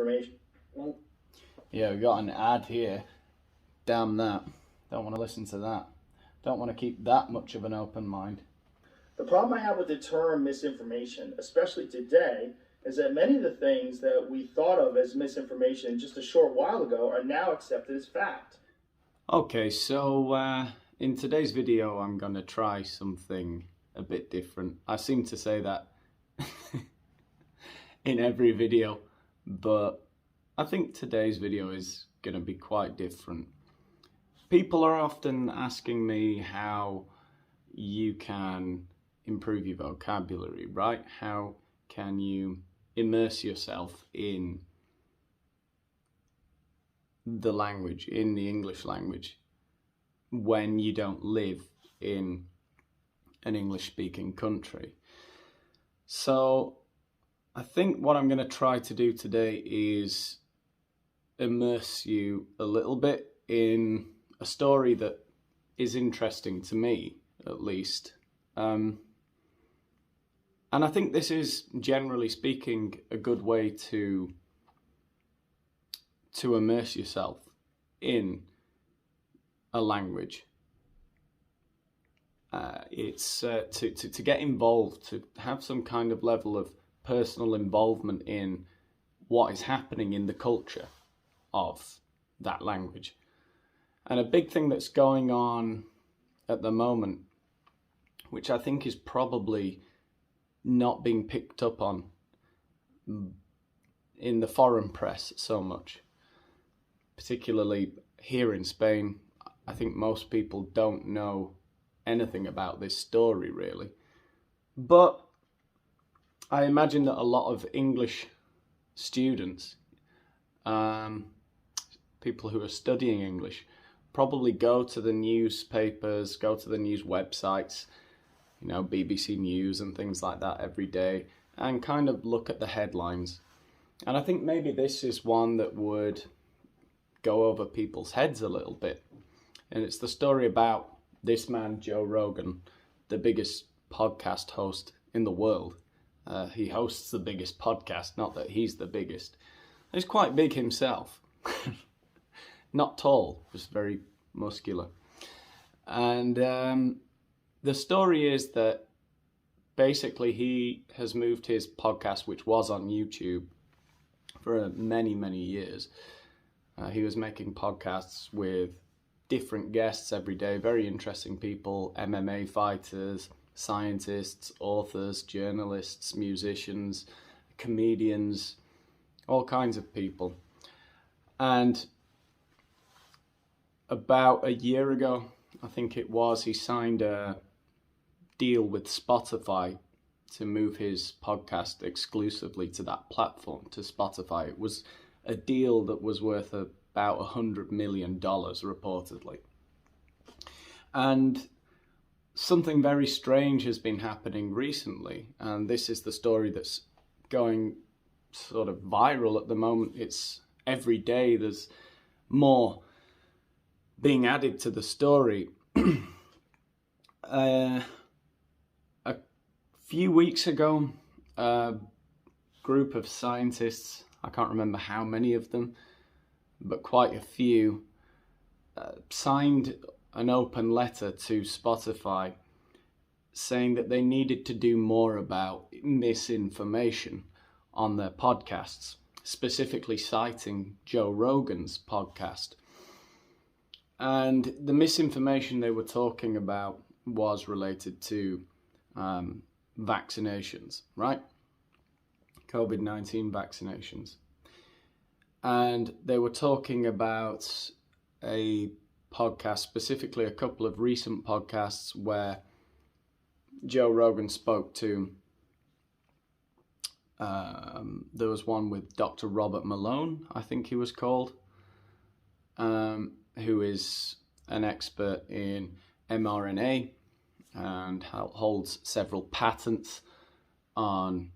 misinformation. Yeah, we got an ad here. Damn that. Don't want to listen to that. Don't want to keep that much of an open mind. The problem I have with the term misinformation, especially today, is that many of the things that we thought of as misinformation just a short while ago are now accepted as fact. Okay, so in today's video, I'm going to try something a bit different. I seem to say that in every video, but I think today's video is going to be quite different. People are often asking me how you can improve your vocabulary, right? How can you immerse yourself in the language, in the English language, when you don't live in an English-speaking country? So I think what I'm going to try to do today is immerse you a little bit in a story that is interesting to me, at least. And I think this is, generally speaking, a good way to immerse yourself in a language. It's to get involved, to have some kind of level of personal involvement in what is happening in the culture of that language. And a big thing that's going on at the moment, which I think is probably not being picked up on in the foreign press so much, particularly here in Spain. I think most people don't know anything about this story, really. But I imagine that a lot of English students, people who are studying English, probably go to the newspapers, go to the news websites, you know, BBC News and things like that every day, and kind of look at the headlines. And I think maybe this is one that would go over people's heads a little bit. And it's the story about this man, Joe Rogan, the biggest podcast host in the world. He hosts the biggest podcast, not that he's the biggest. He's quite big himself. Not tall, just very muscular. And the story is that basically he has moved his podcast, which was on YouTube, for many, many years. He was making podcasts with different guests every day, very interesting people, MMA fighters, scientists, authors, journalists, musicians, comedians, all kinds of people. And about a year ago, I think it was, he signed a deal with Spotify to move his podcast exclusively to that platform, to Spotify. It was a deal that was worth about $100 million, reportedly. And something very strange has been happening recently, and this is the story that's going sort of viral at the moment. It's every day there's more being added to the story. A few weeks ago, a group of scientists, I can't remember how many of them, but quite a few, signed an open letter to Spotify saying that they needed to do more about misinformation on their podcasts, specifically citing Joe Rogan's podcast. And the misinformation they were talking about was related to vaccinations, right? COVID-19 vaccinations. And they were talking about a podcast, specifically a couple of recent podcasts where Joe Rogan spoke to, there was one with Dr. Robert Malone, I think he was called, who is an expert in mRNA and holds several patents on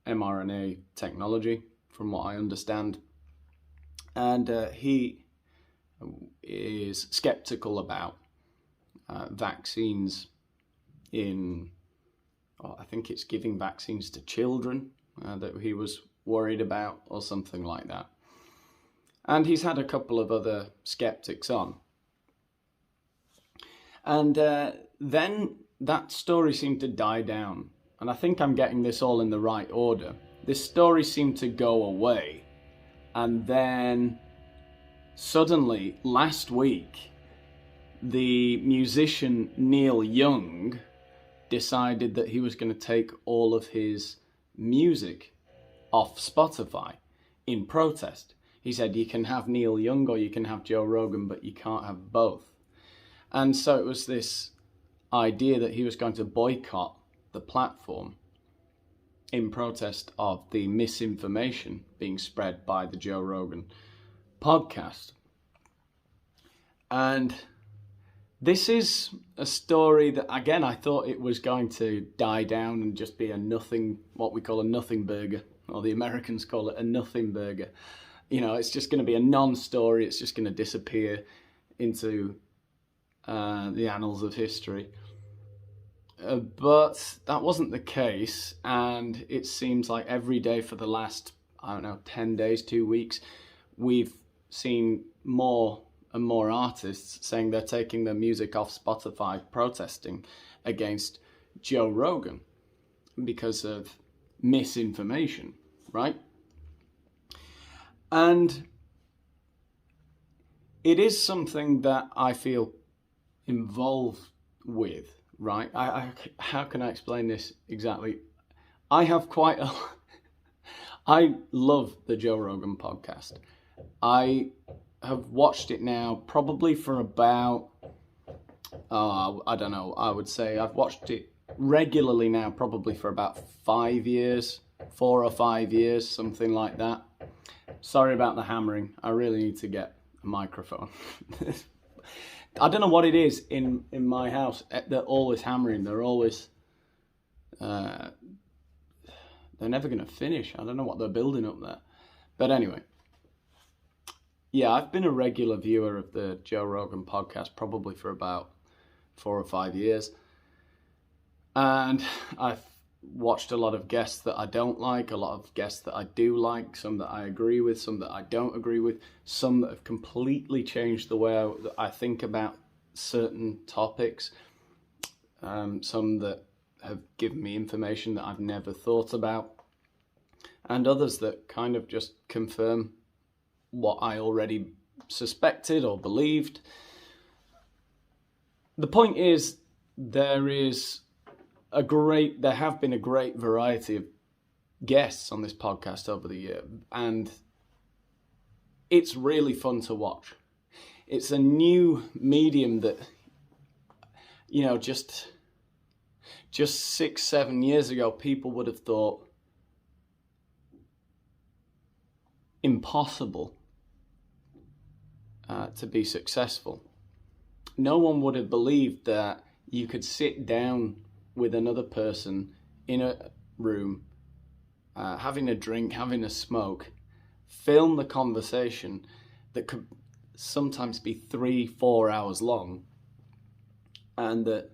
mRNA technology, from what I understand. And he is skeptical about vaccines I think it's giving vaccines to children that he was worried about, or something like that. And he's had a couple of other skeptics on. And then that story seemed to die down. And I think I'm getting this all in the right order. This story seemed to go away. And then suddenly, last week, the musician Neil Young decided that he was going to take all of his music off Spotify in protest. He said you can have Neil Young or you can have Joe Rogan, but you can't have both. And so it was this idea that he was going to boycott the platform in protest of the misinformation being spread by the Joe Rogan podcast. And this is a story that, again, I thought it was going to die down and just be a nothing, what we call a nothing burger, or the Americans call it a nothing burger. You know, it's just going to be a non-story. It's just going to disappear into the annals of history. But that wasn't the case, and it seems like every day for the last, 10 days, 2 weeks, we've seen more and more artists saying they're taking their music off Spotify, protesting against Joe Rogan because of misinformation, right? And it is something that I feel involved with, right? How can I explain this exactly? I love the Joe Rogan podcast. I have watched it now probably for about, I would say I've watched it regularly now probably for about 5 years, 4 or 5 years, something like that. Sorry about the hammering. I really need to get a microphone. I don't know what it is in my house. They're always hammering. They're always, they're never going to finish. I don't know what they're building up there. But anyway, yeah, I've been a regular viewer of the Joe Rogan podcast probably for about 4 or 5 years. And I've watched a lot of guests that I don't like, a lot of guests that I do like, some that I agree with, some that I don't agree with, some that have completely changed the way I think about certain topics, some that have given me information that I've never thought about, and others that kind of just confirm what I already suspected or believed. The point is, there have been a great variety of guests on this podcast over the year, and it's really fun to watch. It's a new medium that, just 6-7 years ago, people would have thought impossible to be successful. No one would have believed that you could sit down with another person in a room, having a drink, having a smoke, film the conversation that could sometimes be 3-4 hours long, and that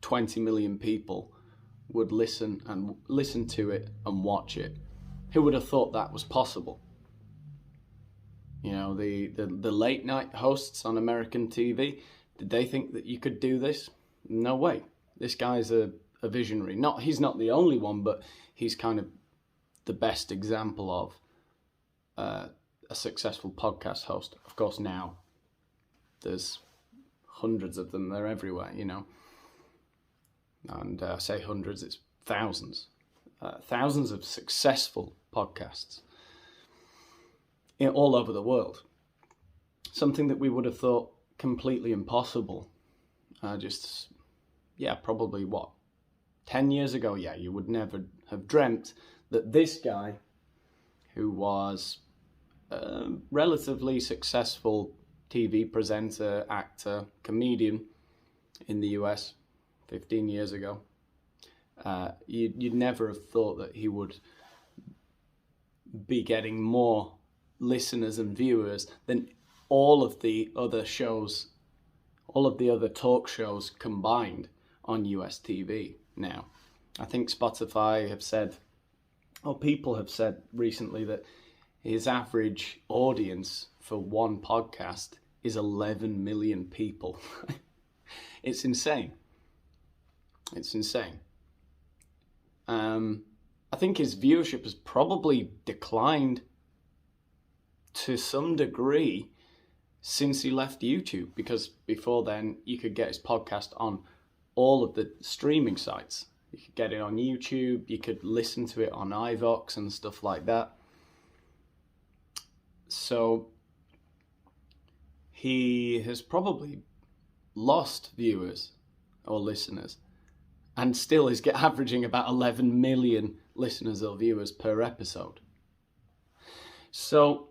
20 million people would listen to it and watch it. Who would have thought that was possible? The late night hosts on American TV, did they think that you could do this? No way. This guy's a visionary. He's not the only one, but he's kind of the best example of a successful podcast host. Of course, now there's hundreds of them. They're everywhere, And I say hundreds, it's thousands. Thousands of successful podcasts all over the world. Something that we would have thought completely impossible. Probably 10 years ago, you would never have dreamt that this guy, who was a relatively successful TV presenter, actor, comedian in the US 15 years ago, you'd never have thought that he would be getting more listeners and viewers than all of the other shows, all of the other talk shows combined on US TV now. I think Spotify have said, or people have said recently, that his average audience for one podcast is 11 million people. It's insane. It's insane. I think his viewership has probably declined to some degree since he left YouTube, because before then you could get his podcast on all of the streaming sites. You could get it on YouTube, you could listen to it on iVoox and stuff like that. So he has probably lost viewers or listeners, and still is averaging about 11 million listeners or viewers per episode. So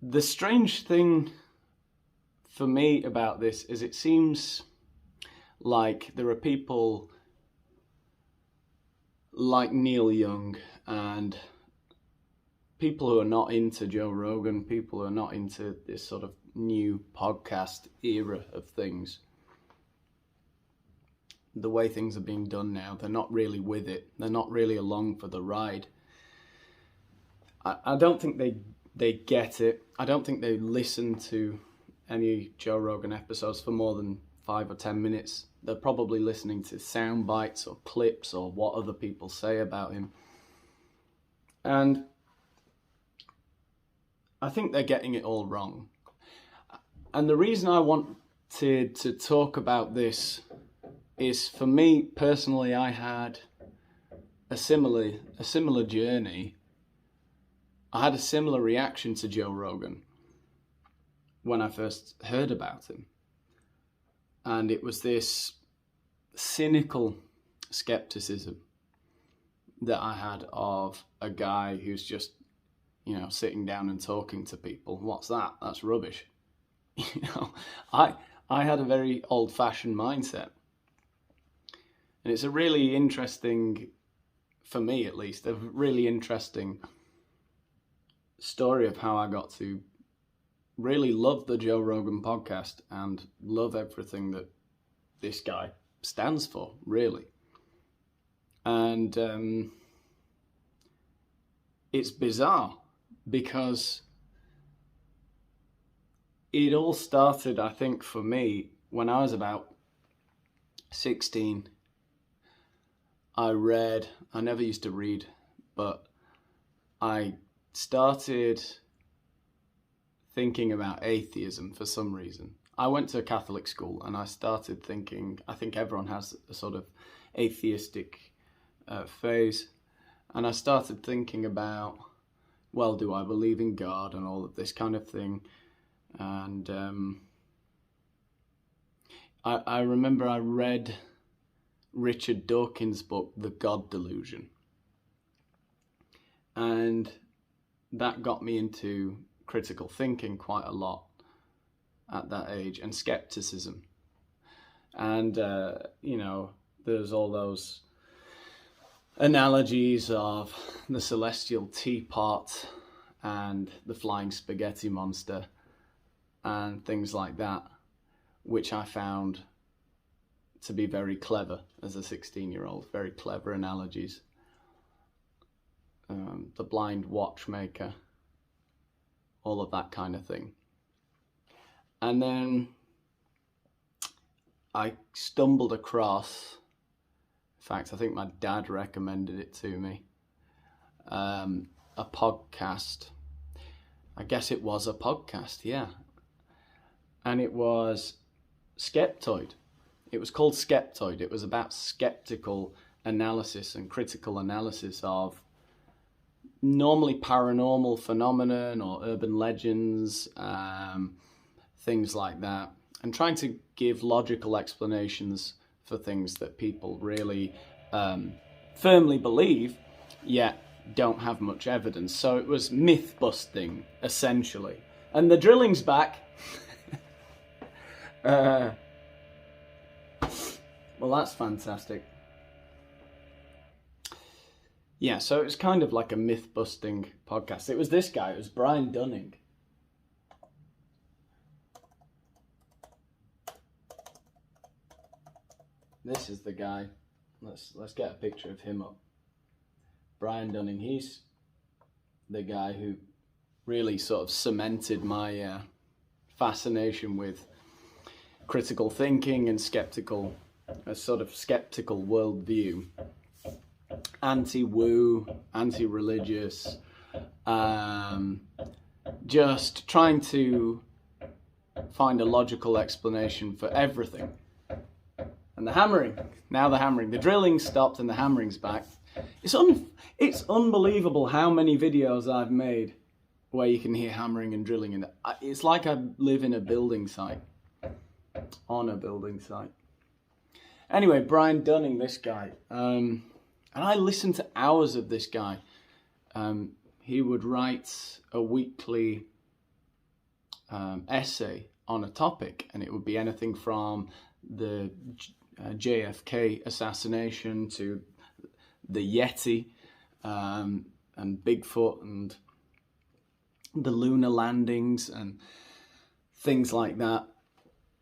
the strange thing for me about this is it seems like there are people like Neil Young and people who are not into Joe Rogan, people who are not into this sort of new podcast era of things. The way things are being done now, they're not really with it. They're not really along for the ride. I don't think they get it. I don't think they listen to any Joe Rogan episodes for more than 5 or 10 minutes. They're probably listening to sound bites or clips or what other people say about him. And I think they're getting it all wrong. And the reason I wanted to talk about this is, for me personally, I had a similar journey. I had a similar reaction to Joe Rogan when I first heard about him. And it was this cynical skepticism that I had of a guy who's just, sitting down and talking to people. What's that? That's rubbish. I had a very old-fashioned mindset. And it's a really interesting, for me at least, a really interesting story of how I got to really love the Joe Rogan podcast and love everything that this guy stands for, really. And it's bizarre because it all started, I think, for me, when I was about 16. I never used to read, but I started thinking about atheism for some reason. I went to a Catholic school and I started thinking, I think everyone has a sort of atheistic phase. And I started thinking about, well, do I believe in God and all of this kind of thing? And I remember I read Richard Dawkins' book, The God Delusion. And that got me into critical thinking quite a lot at that age, and skepticism. And, there's all those analogies of the celestial teapot and the flying spaghetti monster and things like that, which I found to be very clever as a 16-year-old, very clever analogies. The blind watchmaker, all of that kind of thing. And then I stumbled across, in fact, I think my dad recommended it to me, a podcast. I guess it was a podcast, yeah. And it was Skeptoid. It was called Skeptoid. It was about skeptical analysis and critical analysis of normally paranormal phenomenon or urban legends, things like that, and trying to give logical explanations for things that people really firmly believe, yet don't have much evidence. So it was myth busting, essentially. And the drilling's back. Well, that's fantastic. Yeah, so it was kind of like a myth-busting podcast. It was this guy, it was Brian Dunning. This is the guy. Let's get a picture of him up. Brian Dunning, he's the guy who really sort of cemented my fascination with critical thinking and a sort of skeptical worldview. Anti-woo, anti-religious, just trying to find a logical explanation for everything. And the hammering, now the hammering. The drilling stopped and the hammering's back. It's unbelievable how many videos I've made where you can hear hammering and drilling. And it's like I live in a building site, on a building site. Anyway, Brian Dunning, this guy. And I listened to hours of this guy. He would write a weekly essay on a topic, and it would be anything from the JFK assassination to the Yeti and Bigfoot and the lunar landings and things like that,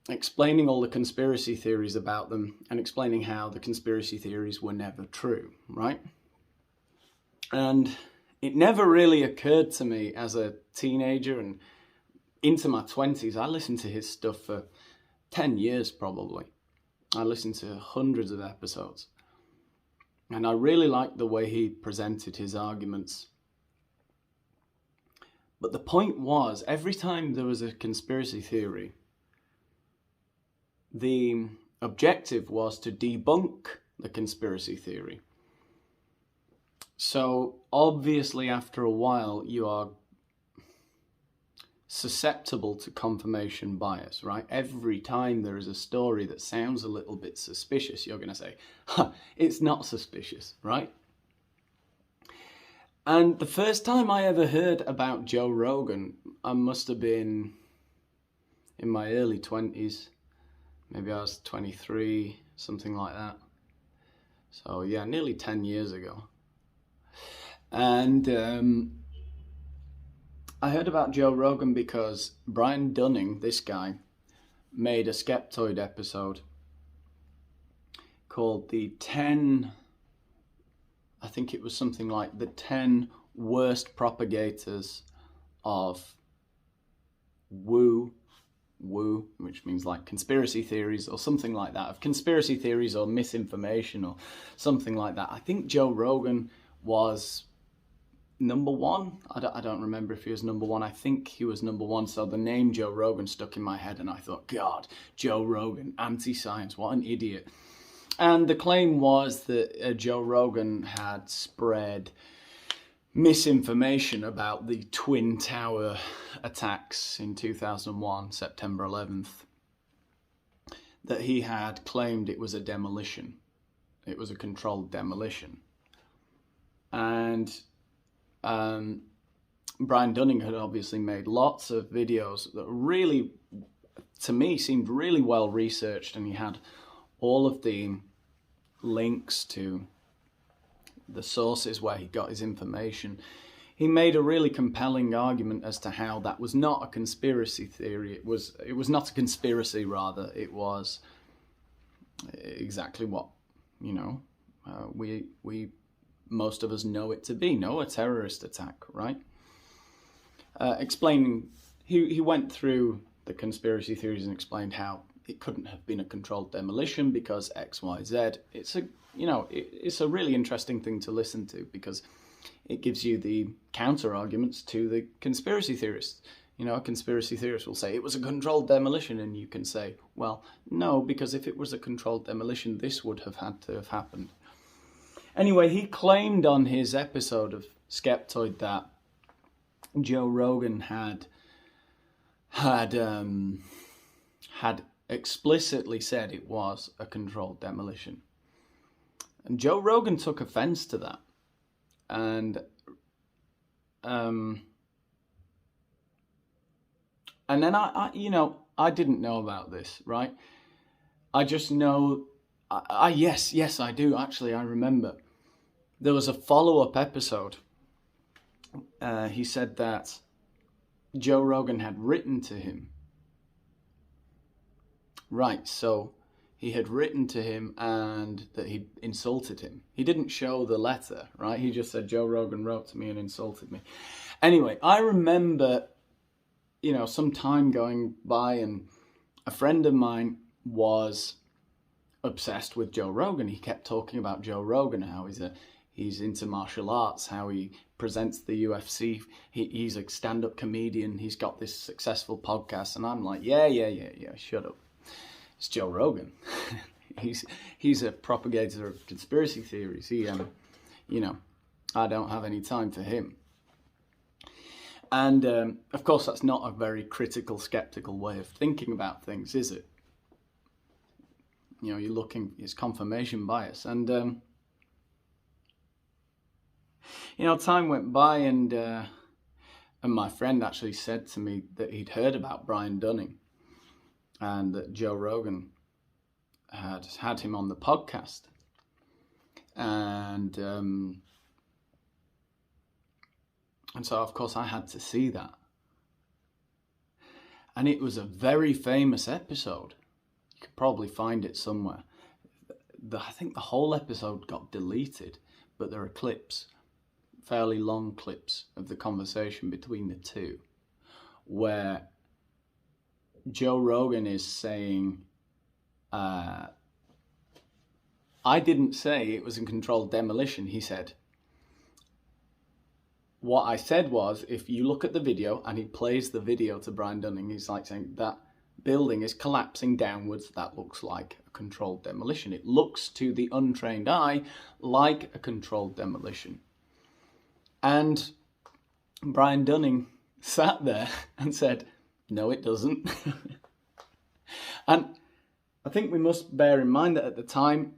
explaining all the conspiracy theories about them and explaining how the conspiracy theories were never true, right? And it never really occurred to me as a teenager and into my 20s. I listened to his stuff for 10 years probably. I listened to hundreds of episodes. And I really liked the way he presented his arguments. But the point was, every time there was a conspiracy theory, the objective was to debunk the conspiracy theory. So obviously after a while you are susceptible to confirmation bias, right? Every time there is a story that sounds a little bit suspicious, you're going to say, it's not suspicious, right? And the first time I ever heard about Joe Rogan, I must have been in my early 20s. Maybe I was 23, something like that. So yeah, nearly 10 years ago. And I heard about Joe Rogan because Brian Dunning, this guy, made a Skeptoid episode called the 10, I think it was something like the 10 worst propagators of woo, which means like conspiracy theories or something like that, of conspiracy theories or misinformation or something like that. I think Joe Rogan was number one. I don't remember if he was number one. I think he was number one. So the name Joe Rogan stuck in my head and I thought, God, Joe Rogan, anti-science, what an idiot. And the claim was that Joe Rogan had spread misinformation about the Twin Tower attacks in 2001, September 11th. That he had claimed it was a demolition. It was a controlled demolition. And Brian Dunning had obviously made lots of videos that really, to me, seemed really well researched, and he had all of the links to the sources where he got his information. He made a really compelling argument as to how that was not a conspiracy theory. It was not a conspiracy, rather. It was exactly what, we most of us know it to be. No, a terrorist attack, right? Explaining, he went through the conspiracy theories and explained how it couldn't have been a controlled demolition because X, Y, Z. It's a really interesting thing to listen to because it gives you the counter arguments to the conspiracy theorists. A conspiracy theorist will say it was a controlled demolition, and you can say, well, no, because if it was a controlled demolition, this would have had to have happened. Anyway, he claimed on his episode of Skeptoid that Joe Rogan had explicitly said it was a controlled demolition. And Joe Rogan took offense to that. And then I didn't know about this, right? I just know, yes, I do. Actually, I remember. There was a follow-up episode. He said that Joe Rogan had written to him. Right, so he had written to him and that he'd insulted him. He didn't show the letter, right? He just said, Joe Rogan wrote to me and insulted me. Anyway, I remember, some time going by, and a friend of mine was obsessed with Joe Rogan. He kept talking about Joe Rogan, how he's into martial arts, how he presents the UFC. He's a stand-up comedian. He's got this successful podcast. And I'm like, yeah, shut up. It's Joe Rogan. he's a propagator of conspiracy theories. I don't have any time for him. And of course, that's not a very critical, skeptical way of thinking about things, is it? You're looking, it's confirmation bias. And, time went by, and my friend actually said to me that he'd heard about Brian Dunning and that Joe Rogan had him on the podcast. And so, of course, I had to see that. And it was a very famous episode. You could probably find it somewhere. I think the whole episode got deleted, but there are clips, fairly long clips, of the conversation between the two, where Joe Rogan is saying, I didn't say it was a controlled demolition. He said, what I said was, if you look at the video, and he plays the video to Brian Dunning, he's like saying, that building is collapsing downwards. That looks like a controlled demolition. It looks to the untrained eye like a controlled demolition. And Brian Dunning sat there and said, no, it doesn't. And I think we must bear in mind that at the time,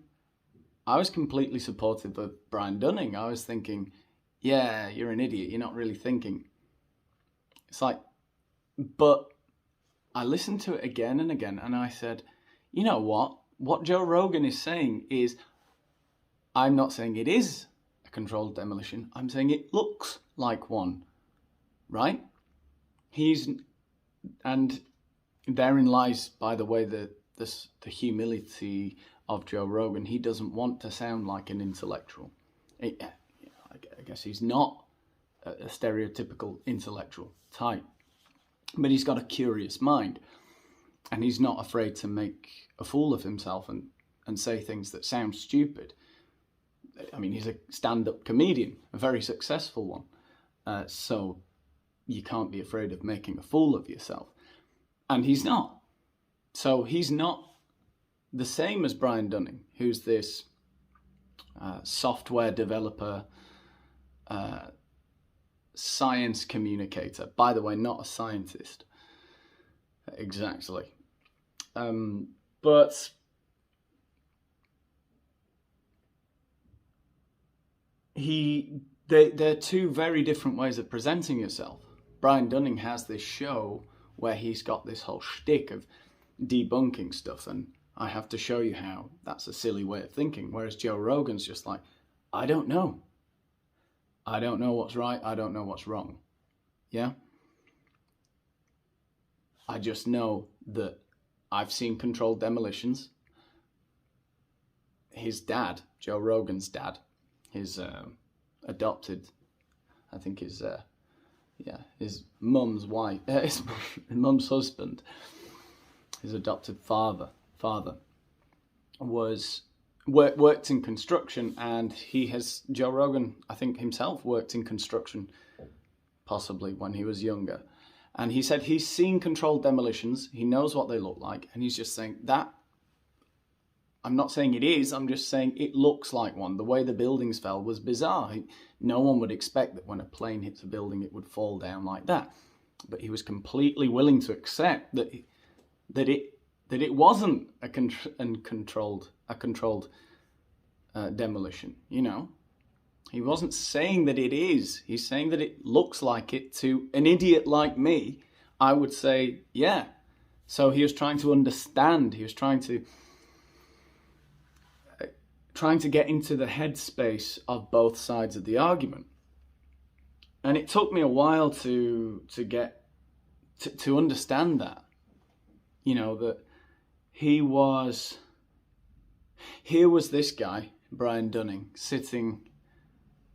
I was completely supportive of Brian Dunning. I was thinking, yeah, you're an idiot. You're not really thinking. It's like, but I listened to it again and again, and I said, you know what? What Joe Rogan is saying is, I'm not saying it is a controlled demolition. I'm saying it looks like one, right? And therein lies, by the way, the humility of Joe Rogan. He doesn't want to sound like an intellectual. I guess he's not a stereotypical intellectual type, but he's got a curious mind, and he's not afraid to make a fool of himself and say things that sound stupid. I mean, he's a stand-up comedian, a very successful one, so you can't be afraid of making a fool of yourself, and he's not. So he's not the same as Brian Dunning, who's this software developer, science communicator. By the way, not a scientist. Exactly. But they're two very different ways of presenting yourself. Brian Dunning has this show where he's got this whole shtick of debunking stuff, and I have to show you how that's a silly way of thinking. Whereas Joe Rogan's just like, I don't know. I don't know what's right. I don't know what's wrong. Yeah? I just know that I've seen controlled demolitions. His dad, Joe Rogan's dad, his adopted, I think his mum's wife, his mum's husband, his adopted father was worked in construction, and Joe Rogan, I think himself, worked in construction, possibly when he was younger. And he said he's seen controlled demolitions, he knows what they look like, and he's just saying that, I'm not saying it is, I'm just saying it looks like one. The way the buildings fell was bizarre. No one would expect that when a plane hits a building, it would fall down like that. But he was completely willing to accept that it wasn't a controlled demolition, you know. He wasn't saying that it is. He's saying that it looks like it. To an idiot like me, I would say, yeah. So he was trying to understand. He was trying to get into the headspace of both sides of the argument. And it took me a while to get to understand that. You know, that he was Here was this guy, Brian Dunning, sitting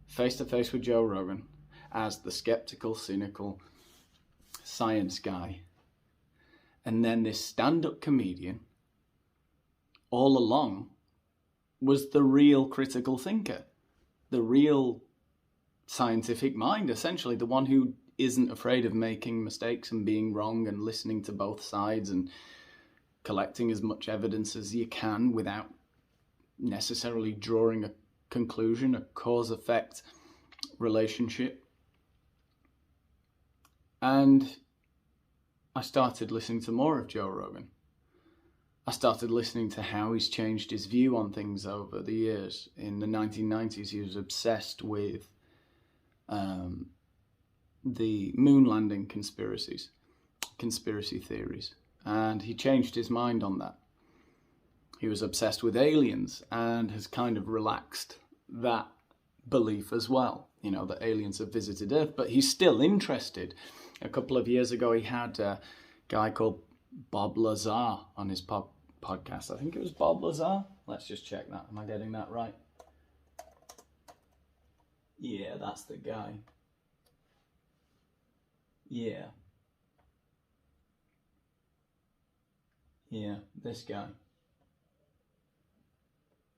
face to face with Joe Rogan as the skeptical, cynical science guy. And then this stand-up comedian all along was the real critical thinker, the real scientific mind, essentially, the one who isn't afraid of making mistakes and being wrong and listening to both sides and collecting as much evidence as you can without necessarily drawing a conclusion, a cause-effect relationship. And I started listening to more of Joe Rogan. I started listening to how he's changed his view on things over the years. In the 1990s, he was obsessed with the moon landing conspiracy theories, and he changed his mind on that. He was obsessed with aliens and has kind of relaxed that belief as well, you know, that aliens have visited Earth, but he's still interested. A couple of years ago, he had a guy called Bob Lazar on his podcast. I think it was Bob Lazar. Let's just check that. Am I getting that right? Yeah, that's the guy. Yeah. Yeah, this guy.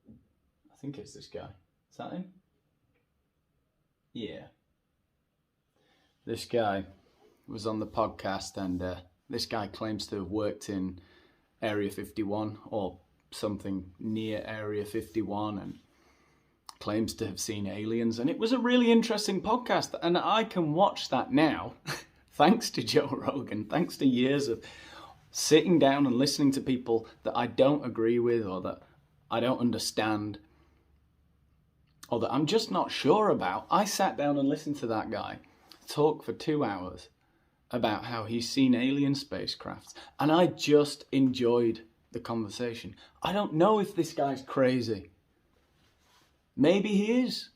I think it's this guy. Is that him? Yeah. This guy was on the podcast, and this guy claims to have worked in Area 51 or something near Area 51 and claims to have seen aliens. And it was a really interesting podcast, and I can watch that now thanks to Joe Rogan, thanks to years of sitting down and listening to people that I don't agree with or that I don't understand or that I'm just not sure about. I sat down and listened to that guy talk for 2 hours about how he's seen alien spacecrafts, and I just enjoyed the conversation. I don't know if this guy's crazy. Maybe he is.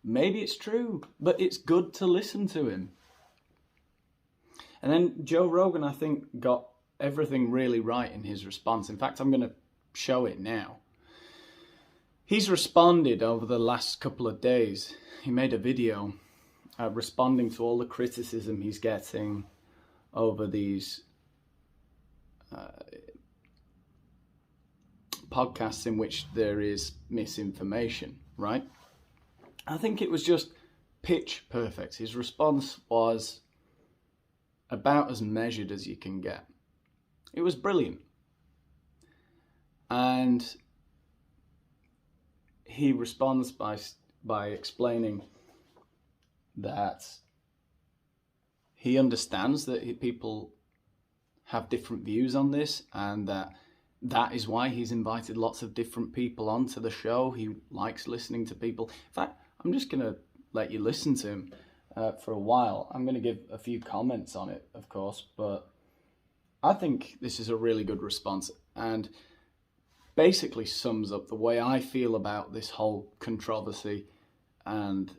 Maybe it's true, but it's good to listen to him. And then Joe Rogan, I think, got everything really right in his response. In fact, I'm going to show it now. He's responded over the last couple of days. He made a video responding to all the criticism he's getting over these podcasts in which there is misinformation, right? I think it was just pitch perfect. His response was about as measured as you can get. It was brilliant. And he responds by explaining that he understands that people have different views on this, and that is why he's invited lots of different people onto the show. He likes listening to people. In fact, I'm just going to let you listen to him for a while. I'm going to give a few comments on it, of course, but I think this is a really good response and basically sums up the way I feel about this whole controversy and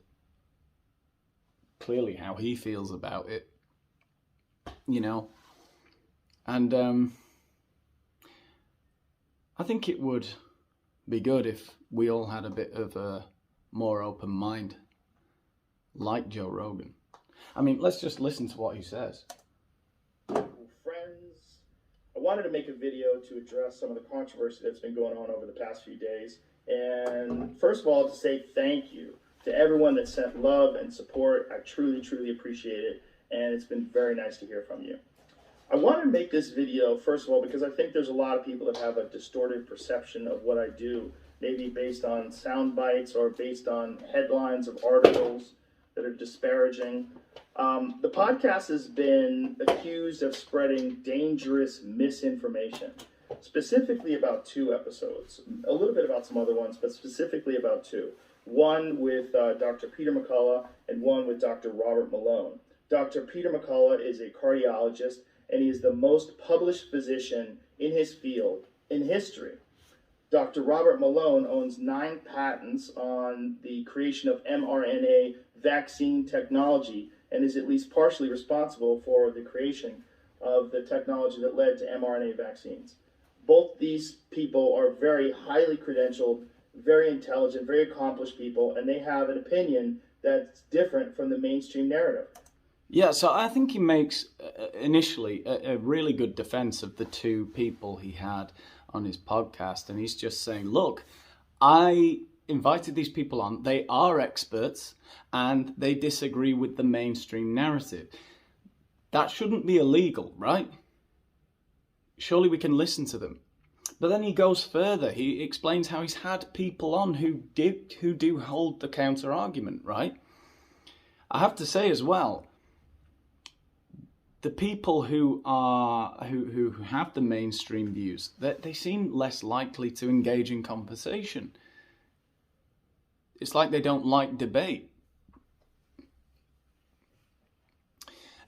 clearly how he feels about it, you know. And I think it would be good if we all had a bit of a more open mind, like Joe Rogan. I mean, let's just listen to what he says. Friends, I wanted to make a video to address some of the controversy that's been going on over the past few days. And first of all, to say thank you to everyone that sent love and support. I truly, truly appreciate it. And it's been very nice to hear from you. I wanted to make this video, first of all, because I think there's a lot of people that have a distorted perception of what I do, maybe based on sound bites or based on headlines of articles that are disparaging. The podcast has been accused of spreading dangerous misinformation, specifically about 2 episodes, a little bit about some other ones, but specifically about 2. One with Dr. Peter McCullough and one with Dr. Robert Malone. Dr. Peter McCullough is a cardiologist, and he is the most published physician in his field in history. Dr. Robert Malone owns 9 patents on the creation of mRNA vaccine technology and is at least partially responsible for the creation of the technology that led to mRNA vaccines. Both these people are very highly credentialed, very intelligent, very accomplished people, and they have an opinion that's different from the mainstream narrative. Yeah, so I think he makes initially a really good defense of the two people he had on his podcast. And he's just saying, look, I invited these people on. They are experts and they disagree with the mainstream narrative. That shouldn't be illegal, right? Surely we can listen to them. But then he goes further. He explains how he's had people on who do hold the counter argument, right? I have to say as well, the people who have the mainstream views, they seem less likely to engage in conversation. It's like they don't like debate.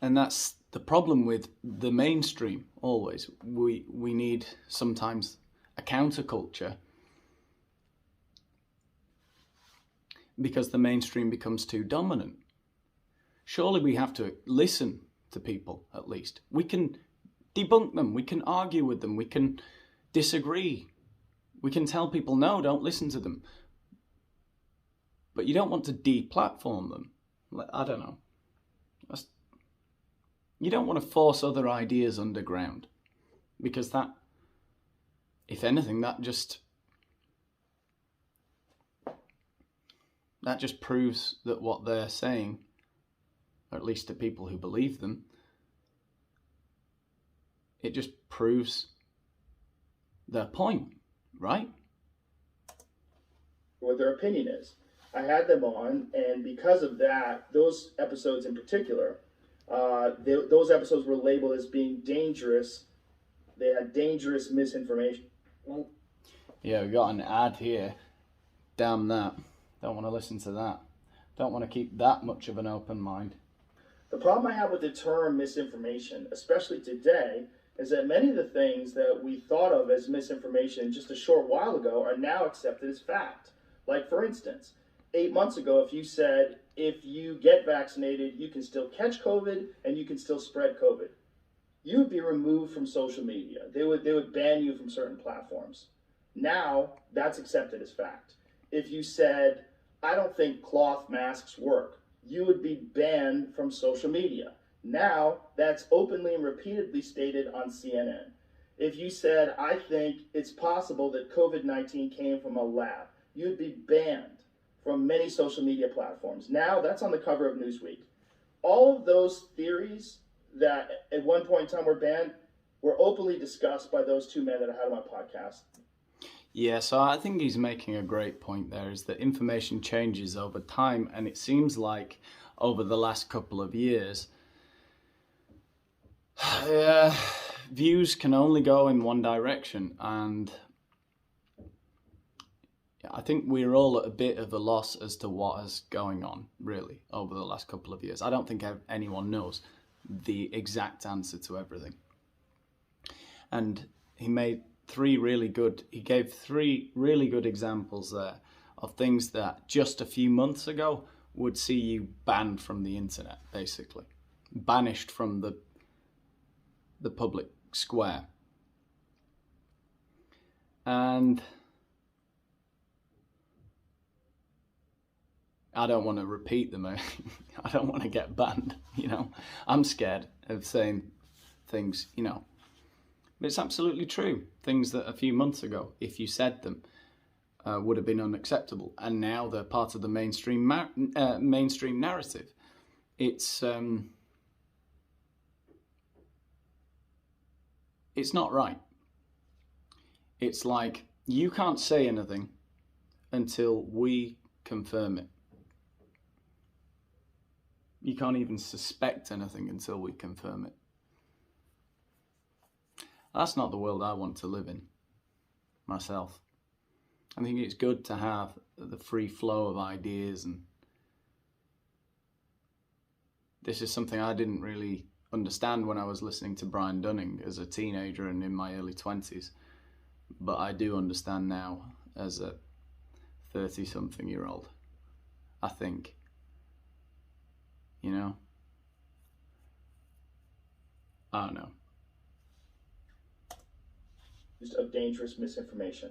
And that's the problem with the mainstream, always. We need sometimes a counterculture because the mainstream becomes too dominant. Surely we have to listen to people, at least. We can debunk them, we can argue with them, we can disagree. We can tell people, no, don't listen to them. But you don't want to deplatform them. I don't know. You don't want to force other ideas underground. Because that, if anything, that just proves that what they're saying, or at least to people who believe them, it just proves their point, right? What their opinion is. I had them on, and because of that, those episodes in particular, those episodes were labeled as being dangerous. They had dangerous misinformation. Yeah, we got an ad here. Damn that. Don't want to listen to that. Don't want to keep that much of an open mind. The problem I have with the term misinformation, especially today, is that many of the things that we thought of as misinformation just a short while ago are now accepted as fact. Like, for instance, 8 months ago, if you said, if you get vaccinated, you can still catch COVID and you can still spread COVID, you would be removed from social media. They would ban you from certain platforms. Now, that's accepted as fact. If you said, I don't think cloth masks work, you would be banned from social media. Now, that's openly and repeatedly stated on CNN. If you said, I think it's possible that COVID-19 came from a lab, you'd be banned from many social media platforms. Now, that's on the cover of Newsweek. All of those theories that at one point in time were banned were openly discussed by those two men that I had on my podcast. Yeah, so I think he's making a great point there, is that information changes over time, and it seems like over the last couple of years, views can only go in one direction, and I think we're all at a bit of a loss as to what is going on, really, over the last couple of years. I don't think anyone knows the exact answer to everything. And he gave three really good examples there of things that just a few months ago would see you banned from the internet, basically. Banished from the public square. And I don't want to repeat them. I don't want to get banned, I'm scared of saying things, But it's absolutely true. Things that a few months ago, if you said them, would have been unacceptable. And now they're part of the mainstream narrative. It's not right. It's like, you can't say anything until we confirm it. You can't even suspect anything until we confirm it. That's not the world I want to live in, myself. I think it's good to have the free flow of ideas, and this is something I didn't really understand when I was listening to Brian Dunning as a teenager and in my early 20s. But I do understand now as a 30-something-year-old, I think. I don't know. of dangerous misinformation.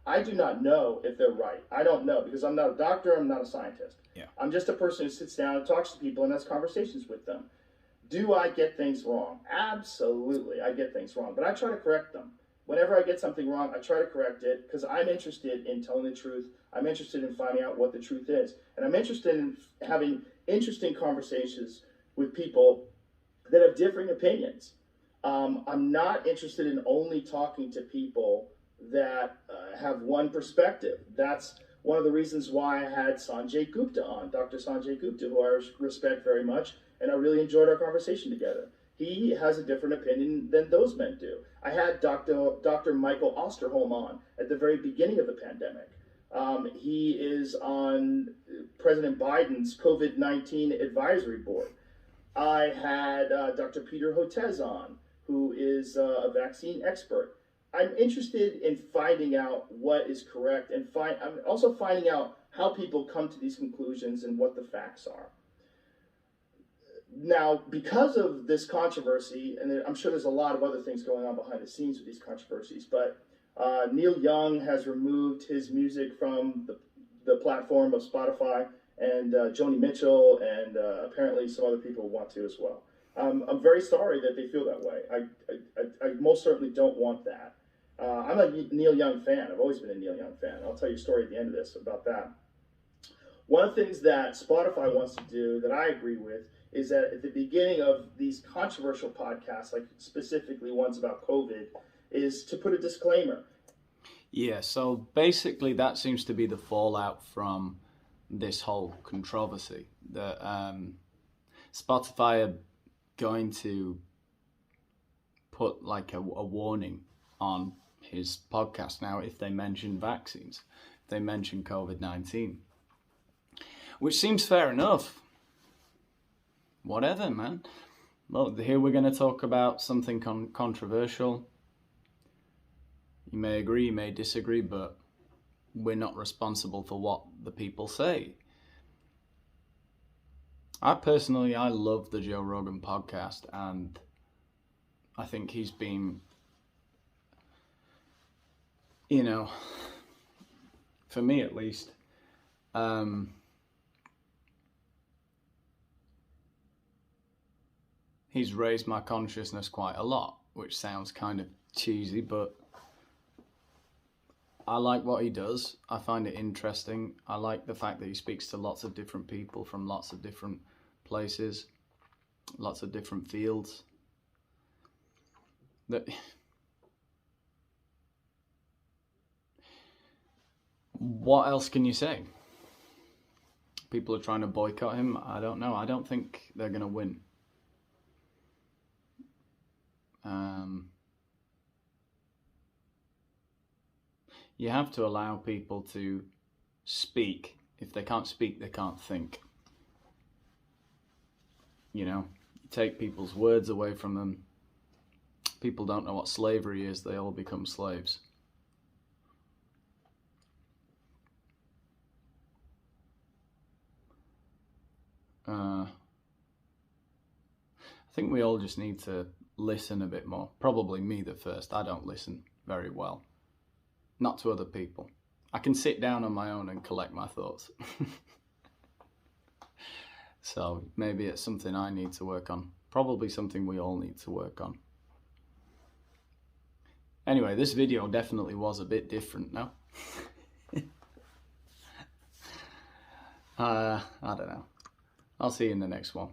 I do not know if they're right. I don't know because I'm not a doctor, I'm not a scientist. Yeah. I'm just a person who sits down and talks to people and has conversations with them. Do I get things wrong? Absolutely, I get things wrong, but I try to correct them. Whenever I get something wrong, I try to correct it because I'm interested in telling the truth. I'm interested in finding out what the truth is. And I'm interested in having interesting conversations with people that have differing opinions. I'm not interested in only talking to people that have one perspective. That's one of the reasons why I had Sanjay Gupta on, Dr. Sanjay Gupta, who I respect very much, and I really enjoyed our conversation together. He has a different opinion than those men do. I had Dr. Michael Osterholm on at the very beginning of the pandemic. He is on President Biden's COVID-19 advisory board. I had Dr. Peter Hotez on, who is a vaccine expert. I'm interested in finding out what is correct, and I'm also finding out how people come to these conclusions and what the facts are. Now, because of this controversy, and I'm sure there's a lot of other things going on behind the scenes with these controversies, but Neil Young has removed his music from the platform of Spotify, and Joni Mitchell, and apparently some other people want to as well. I'm very sorry that they feel that way. I most certainly don't want that. I'm a Neil Young fan. I've always been a Neil Young fan. I'll tell you a story at the end of this about that. One of the things that Spotify wants to do that I agree with is that at the beginning of these controversial podcasts, like specifically ones about COVID, is to put a disclaimer. Yeah, so basically that seems to be the fallout from this whole controversy. That Spotify are going to put like a warning on his podcast now if they mention vaccines, if they mention COVID-19. Which seems fair enough. Whatever, man. Well, here we're going to talk about something controversial. You may agree, you may disagree, but we're not responsible for what the people say. I love the Joe Rogan podcast, and I think he's been, for me at least, he's raised my consciousness quite a lot, which sounds kind of cheesy, but I like what he does. I find it interesting. I like the fact that he speaks to lots of different people from lots of different places, lots of different fields. What else can you say? People are trying to boycott him. I don't know. I don't think they're going to win. You have to allow people to speak. If they can't speak, they can't think. You take people's words away from them. People don't know what slavery is. They all become slaves. I think we all just need to listen a bit more. Probably me the first. I don't listen very well. Not to other people. I can sit down on my own and collect my thoughts. So maybe it's something I need to work on. Probably something we all need to work on. Anyway, this video definitely was a bit different, no? I don't know. I'll see you in the next one.